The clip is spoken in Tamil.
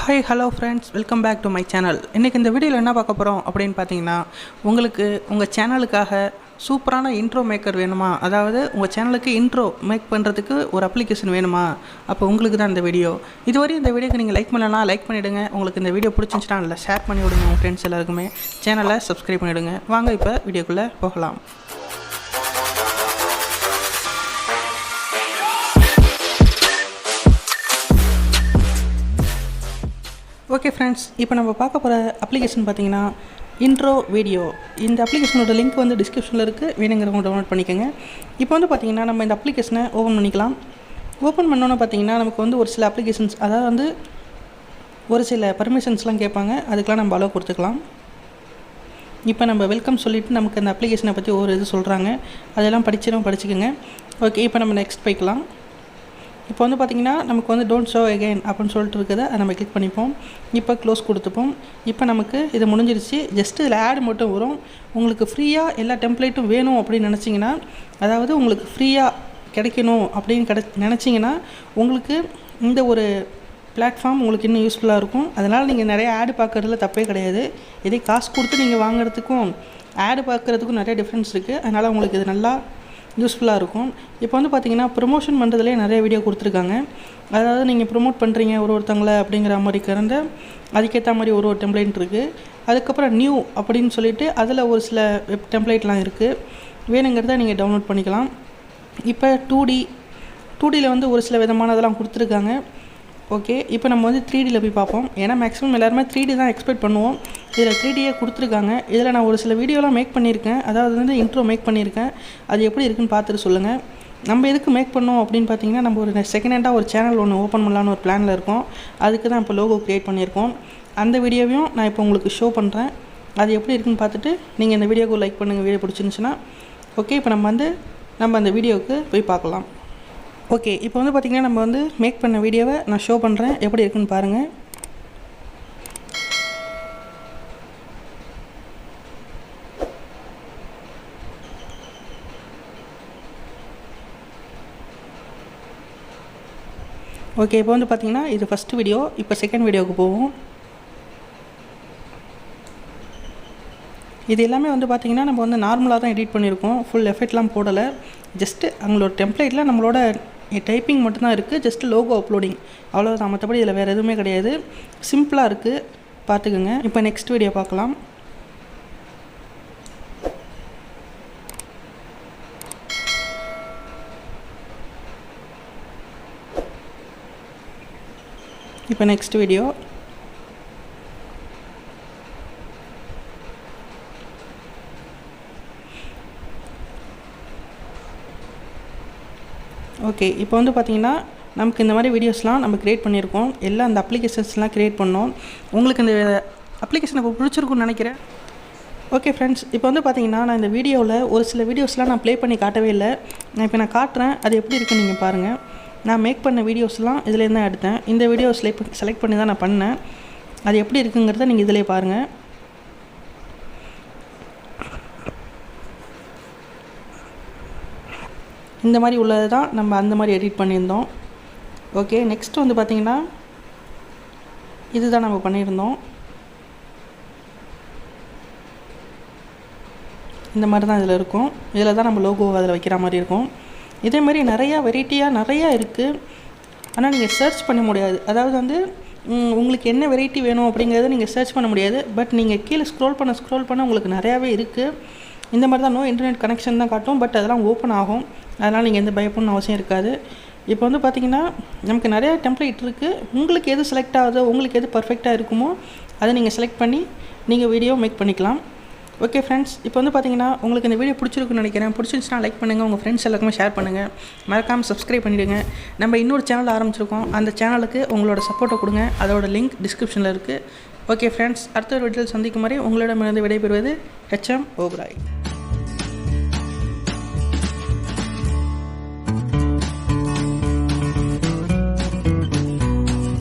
Hi hello friends, welcome back to my channel. இன்றைக்கி இந்த வீடியோவில் என்ன பார்க்க போகிறோம் அப்படின்னு பார்த்தீங்கன்னா, உங்களுக்கு உங்கள் சேனலுக்காக சூப்பரான இன்ட்ரோ மேக்கர் வேணுமா, அதாவது உங்கள் சேனலுக்கு இன்ட்ரோ மேக் பண்ணுறதுக்கு ஒரு அப்ளிகேஷன் வேணுமா, அப்போ உங்களுக்கு தான் இந்த வீடியோ. இதுவரையும் இந்த வீடியோக்கு நீங்கள் லைக் பண்ணலாம், லைக் பண்ணிவிடுங்க. உங்களுக்கு இந்த வீடியோ பிடிச்சிருந்துச்சுன்னா நல்லா ஷேர் பண்ணி விடுங்க உங்கள் ஃப்ரெண்ட்ஸ் எல்லாருக்குமே. சேனலை சப்ஸ்கிரைப் பண்ணிவிடுங்க. வாங்க இப்போ வீடியோக்குள்ளே போகலாம். ஓகே ஃப்ரெண்ட்ஸ், இப்போ நம்ம பார்க்க போகிற அப்ளிகேஷன் பார்த்தீங்கன்னா இன்ட்ரோ வீடியோ. இந்த அப்ளிகேஷனோட லிங்க் வந்து டிஸ்கிரிப்ஷனில் இருக்குது, வேணுங்கிறவங்க டவுன்லோட் பண்ணிக்கோங்க. இப்போ வந்து பார்த்திங்கன்னா நம்ம இந்த அப்ளிகேஷனை ஓப்பன் பண்ணிக்கலாம். ஓப்பன் பண்ணோன்னு பார்த்திங்கன்னா நமக்கு வந்து ஒரு சில அப்ளிகேஷன்ஸ், அதாவது வந்து ஒரு சில பர்மிஷன்ஸ்லாம் கேட்பாங்க, அதுக்கெலாம் நம்ம அலோவ் கொடுத்துக்கலாம். இப்போ நம்ம வெல்கம் சொல்லிவிட்டு நமக்கு அந்த அப்ளிகேஷனை பற்றி ஒரு இது சொல்கிறாங்க, அதெல்லாம் படிச்சுக்கோங்க. ஓகே, இப்போ நம்ம நெக்ஸ்ட் போய்க்கலாம். இப்போ வந்து பார்த்திங்கன்னா நமக்கு வந்து டோன்ட் ஷோ அகெயின் அப்படின்னு சொல்லிட்டு இருக்குது, அதை நம்ம கிளிக் பண்ணிப்போம். இப்போ க்ளோஸ் கொடுத்துப்போம். இப்போ நமக்கு இது முடிஞ்சிருச்சு. ஜஸ்ட்டு இதில் ஆட் மட்டும் வரும். உங்களுக்கு ஃப்ரீயாக எல்லா டெம்ப்ளேட்டும் வேணும் அப்படின்னு நினச்சிங்கன்னா, அதாவது உங்களுக்கு ஃப்ரீயாக கிடைக்கணும் அப்படின்னு நினச்சிங்கன்னா உங்களுக்கு இந்த ஒரு பிளாட்ஃபார்ம் உங்களுக்கு இன்னும் யூஸ்ஃபுல்லாக இருக்கும். அதனால் நீங்கள் நிறைய ஆடு பார்க்குறதுல தப்பே கிடையாது. இதே காசு கொடுத்து நீங்கள் வாங்குறதுக்கும் ஆடு பார்க்குறதுக்கும் நிறைய டிஃப்ரென்ஸ் இருக்குது. அதனால் உங்களுக்கு இது நல்லா யூஸ்ஃபுல்லாக இருக்கும். இப்போ வந்து பார்த்திங்கன்னா ப்ரொமோஷன் பண்ணுறதுலேயே நிறைய வீடியோ கொடுத்துருக்காங்க. அதாவது நீங்கள் ப்ரொமோட் பண்ணுறீங்க ஒருத்தவங்களை அப்படிங்கிற மாதிரி கறந்த அதுக்கேற்ற மாதிரி ஒரு டெம்ப்ளேட் இருக்குது. அதுக்கப்புறம் நியூ அப்படின்னு சொல்லிவிட்டு அதில் ஒரு சில டெம்ப்ளேட்லாம் இருக்குது. வேணுங்கிறத நீங்கள் டவுன்லோட் பண்ணிக்கலாம். இப்போ 2Dயில் வந்து ஒரு சில விதமானதெல்லாம் கொடுத்துருக்காங்க. ஓகே, இப்போ நம்ம வந்து 3Dயில் போய் பார்ப்போம். ஏன்னா மேக்ஸிமம் எல்லாருமே 3D தான் எக்ஸ்பெக்ட் பண்ணுவோம். இதில் 3Dயே கொடுத்துருக்காங்க. இதில் நான் ஒரு சில வீடியோலாம் மேக் பண்ணியிருக்கேன், அதாவது வந்து இன்ட்ரோ மேக் பண்ணியிருக்கேன். அது எப்படி இருக்குன்னு பார்த்துட்டு சொல்லுங்கள். நம்ம எதுக்கு மேக் பண்ணோம் அப்படின்னு பார்த்தீங்கன்னா, நம்ம ஒரு செகண்ட் ஹேண்டாக ஒரு சேனல் ஒன்று ஓப்பன் பண்ணலான்னு ஒரு பிளானில் இருக்கோம். அதுக்கு தான் இப்போ லோகோ க்ரியேட் பண்ணியிருக்கோம். அந்த வீடியோவையும் நான் இப்போ உங்களுக்கு ஷோ பண்ணுறேன். அது எப்படி இருக்குன்னு பார்த்துட்டு நீங்கள் இந்த வீடியோவுக்கு லைக் பண்ணுங்கள், வீடியோ பிடிச்சிருந்துச்சுன்னா. ஓகே, இப்போ நம்ம அந்த வீடியோவுக்கு போய் பார்க்கலாம். ஓகே, இப்போ வந்து பார்த்திங்கன்னா நம்ம வந்து மேக் பண்ண வீடியோவை நான் ஷோ பண்ணுறேன், எப்படி இருக்குன்னு பாருங்கள். ஓகே, இப்போ வந்து பார்த்திங்கன்னா இது ஃபஸ்ட்டு வீடியோ. இப்போ செகண்ட் வீடியோவுக்கு போவோம். இது எல்லாமே வந்து பார்த்திங்கன்னா நம்ம வந்து நார்மலாக தான் எடிட் பண்ணியிருக்கோம், ஃபுல் எஃபெக்ட்லாம் போடலை. ஜஸ்ட்டு அவங்களோட டெம்ப்ளேட்டில் நம்மளோட டைப்பிங் மட்டும்தான் இருக்குது, ஜஸ்ட்டு லோகோ அப்லோடிங், அவ்வளோதான். மற்றபடி இதில் வேறு எதுவுமே கிடையாது, சிம்பிளாக இருக்குது, பார்த்துக்குங்க. இப்போ நெக்ஸ்ட் வீடியோ பார்க்கலாம். இப்போ நெக்ஸ்ட் வீடியோ. ஓகே, இப்போ வந்து பார்த்திங்கன்னா நமக்கு இந்த மாதிரி வீடியோஸ்லாம் நம்ம க்ரியேட் பண்ணியிருக்கோம். எல்லாம் அந்த அப்ளிகேஷன்ஸ்லாம் க்ரியேட் பண்ணோம். உங்களுக்கு இந்த அப்ளிகேஷன் இப்போ பிடிச்சிருக்குன்னு நினைக்கிறேன். ஓகே ஃப்ரெண்ட்ஸ், இப்போ வந்து பார்த்திங்கன்னா நான் இந்த வீடியோவில் ஒரு சில வீடியோஸ்லாம் நான் ப்ளே பண்ணி காட்டவே இல்லை. இப்போ நான் காட்டுறேன், அது எப்படி இருக்குன்னு நீங்கள் பாருங்கள். நான் மேக் பண்ண வீடியோஸ்லாம் இதுலேருந்து தான் எடுத்தேன். இந்த வீடியோ செலக்ட் பண்ணி தான் நான் பண்ணேன். அது எப்படி இருக்குங்கிறத நீங்கள் இதிலே பாருங்கள். இந்த மாதிரி உள்ளது தான் நம்ம அந்த மாதிரி எடிட் பண்ணியிருந்தோம். ஓகே, நெக்ஸ்ட் வந்து பார்த்திங்கன்னா இதுதான் நம்ம பண்ணியிருந்தோம். இந்த மாதிரி தான் இதில் இருக்கும். இதில் தான் நம்ம லோகோ அதில் வைக்கிற மாதிரி இருக்கும். இதே மாதிரி நிறையா வெரைட்டியாக நிறையா இருக்குது. ஆனால் நீங்கள் சர்ச் பண்ண முடியாது. அதாவது வந்து உங்களுக்கு என்ன வெரைட்டி வேணும் அப்படிங்கிறத நீங்கள் சர்ச் பண்ண முடியாது. பட் நீங்கள் கீழே ஸ்க்ரோல் பண்ண உங்களுக்கு நிறையாவே இருக்குது. இந்த மாதிரி தான் நோ இன்டர்நெட் கனெக்ஷன் தான் காட்டும், பட் அதெல்லாம் ஓப்பன் ஆகும். அதனால் நீங்கள் எந்த பயப்படணும் அவசியம் இருக்காது. இப்போ வந்து பார்த்திங்கன்னா நமக்கு நிறையா டெம்ப்ளேட் இருக்குது. உங்களுக்கு எது செலக்ட் ஆகுதோ, உங்களுக்கு எது பர்ஃபெக்டாக இருக்குமோ அதை நீங்கள் செலக்ட் பண்ணி நீங்கள் வீடியோ மேக் பண்ணிக்கலாம். ஓகே ஃப்ரெண்ட்ஸ், இப்போ வந்து பார்த்திங்கன்னா உங்களுக்கு இந்த வீடியோ பிடிச்சிருக்குன்னு நினைக்கிறேன். பிடிச்சிருந்துச்சுன்னா லைக் பண்ணுங்கள், உங்கள் ஃப்ரெண்ட்ஸ் எல்லாருக்குமே ஷேர் பண்ணுங்கள். மறக்காமல் சப்ஸ்கிரைப் பண்ணிவிடுங்க. நம்ம இன்னொரு சேனல் ஆரம்பிச்சிருக்கோம், அந்த சேனலுக்கு உங்களோட சப்போர்ட்டை கொடுங்க. அதோட லிங்க் டிஸ்கிரிப்ஷனில் இருக்குது. ஓகே ஃப்ரெண்ட்ஸ், அடுத்த ஒரு வீடியோவில் சந்திக்கும் வரை உங்களிடமிருந்து விடைபெறுவது HM ஓபராய்.